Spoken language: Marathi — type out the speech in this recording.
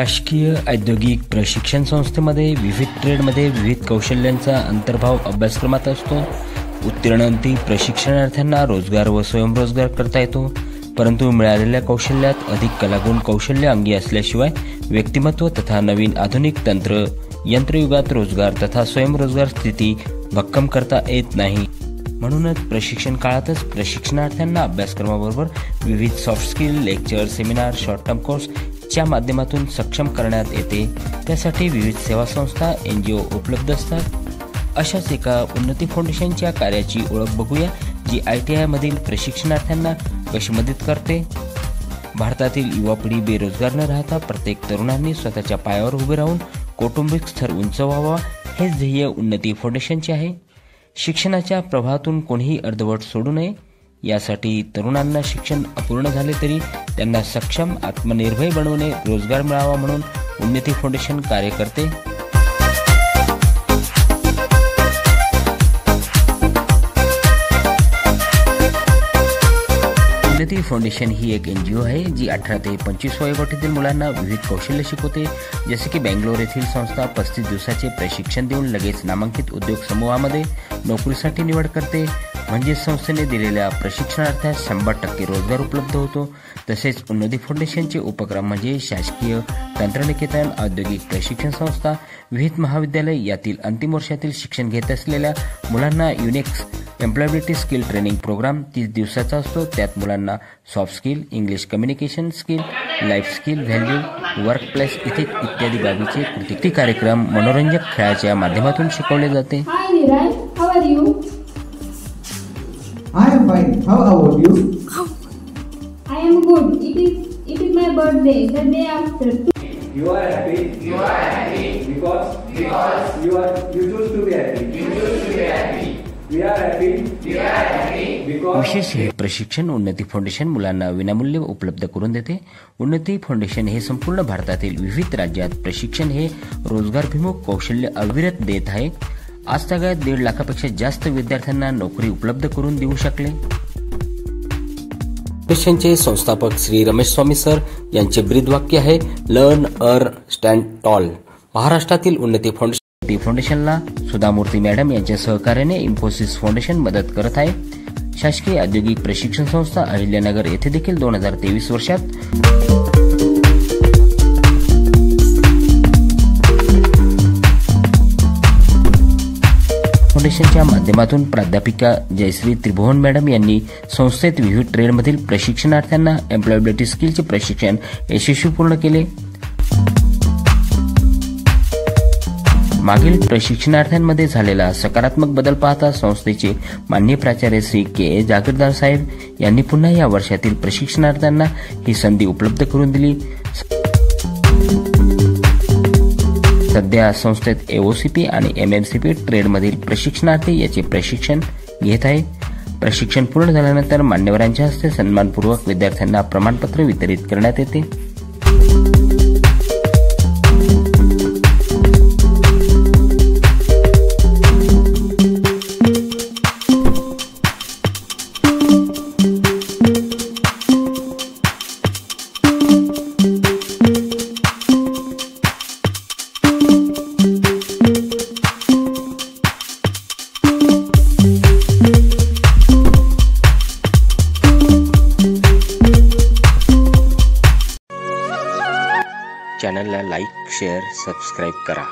शासकीय औद्योगिक प्रशिक्षण संस्थेमध्ये विविध ट्रेडमध्ये विविध कौशल्यांचा अंतर्भाव अभ्यासक्रमात असतो। उत्तीर्णांती प्रशिक्षणार्थ्यांना रोजगार व स्वयंरोजगार करता येतो, परंतु मिळालेल्या कौशल्यात अधिक कलागुण कौशल्य अंगी असल्याशिवाय व्यक्तिमत्व तथा नवीन आधुनिक यंत्रयुगात रोजगार तथा स्वयंरोजगार स्थिती भक्कम करता येत नाही। म्हणूनच प्रशिक्षण काळातच प्रशिक्षणार्थ्यांना अभ्यासक्रमाबरोबर विविध soft skill lecture seminar short term course च्या माध्यमातून सक्षम करण्यात येते। त्यासाठी विविध सेवा संस्था NGO उपलब्ध असतात। अशाच एका उन्नती फाउंडेशनच्या कार्याची ओळख बघूया, जी ITI मधील प्रशिक्षणार्थ्यांना कशी मदत करते। भारतातील युवा पिढी बेरोजगार न राहता प्रत्येक तरुणांनी स्वतःच्या पायावर उभे राहून कौटुंबिक स्तर उंच व्हावा, हे ध्येय उन्नती फाउंडेशनचे आहे। शिक्षणाच्या प्रवाहातून कोणीही अर्धवट सोडू नये, यासाठी तरुणांना शिक्षण अपूर्ण झाले तरी त्यांना सक्षम आत्मनिर्भर बनवणे, रोजगार मिळावा म्हणून उन्नती फाउंडेशन कार्य करते। उन्नती फाउंडेशन ही एक NGO आहे, जी 18 ते 25 वयोगटातील मुलांना विविध कौशल्य शिकवते। जसे की बेंगलोर येथील संस्था 35 दिवसाचे प्रशिक्षण देऊन लगेच नामांकित उद्योग समूहामध्ये नोकरीसाठी निवड करते। म्हणजे संस्थेने दिलेल्या प्रशिक्षणार्थ्यास 100% रोजगार उपलब्ध होतो। तसेच उन्नती फाउंडेशनचे उपक्रम म्हणजे शासकीय तंत्रनिकेतन औद्योगिक प्रशिक्षण संस्था, विविध महाविद्यालय यातील अंतिम वर्षातील शिक्षण घेत असलेल्या मुलांना Unix employability skill training program 30 दिवसाचा असतो। त्यात मुलांना soft skill, English communication skill, life skill, value, work place ethic इत्यादी बाबीचे कृती कार्यक्रम मनोरंजक खेळाच्या माध्यमातून शिकवले जाते। Hi Niraj, how are you? I am fine. How about you? I am good. It is my birthday, the day after. You are happy. You are happy because you choose to be happy. You choose to be happy. We are happy. We are happy because विशेष हे प्रशिक्षण उन्नती फाउंडेशन मुलांना विनामूल्य उपलब्ध करून देते। उन्नती फाउंडेशन हे संपूर्ण भारतातील विविध राज्यात प्रशिक्षण हे रोजगारभिमुख कौशल्य अविरत देत आहे। आज तागायत 1.5 लाखापेक्षा जास्त विद्यार्थ्यांना नोकरी उपलब्ध करून देऊ शकले। फाउंडेशनचे संस्थापक श्री रमेश स्वामी सर यांचे ब्रीदवाक्य आहे, लर्न अर्न स्टँड टॉल। महाराष्ट्रातील उन्नती फाउंडेशनला सुधामूर्ती मॅडम यांच्या सहकार्याने इन्फोसिस फाउंडेशन मदत करत आहे। शासकीय औद्योगिक प्रशिक्षण संस्था अहिल्यानगर येथे देखील 2023 वर्षात फाउंडेशनच्या माध्यमातून प्राध्यापिका जयश्री त्रिभुवन मॅडम यांनी संस्थेत विविध ट्रेडमधील प्रशिक्षणार्थ्यांना एम्प्लॉयबिलिटी स्किलचे प्रशिक्षण यशस्वीपूर्ण केले। मागील प्रशिक्षणार्थ्यांमध्ये झालेला सकारात्मक बदल पाहता संस्थेचे माननीय प्राचार्य श्री KA जागीरदार साहेब यांनी पुन्हा या वर्षातील प्रशिक्षणार्थ्यांना ही संधी उपलब्ध करून दिली। सध्या संस्थेत AOCP आणि MMCP ट्रेडमधील प्रशिक्षणार्थी याचे प्रशिक्षण घेत आहे। प्रशिक्षण पूर्ण झाल्यानंतर मान्यवरांच्या हस्ते सन्मानपूर्वक विद्यार्थ्यांना प्रमाणपत्र वितरित करण्यात येते। चॅनलला लाईक, शेअर, सबस्क्राईब करा।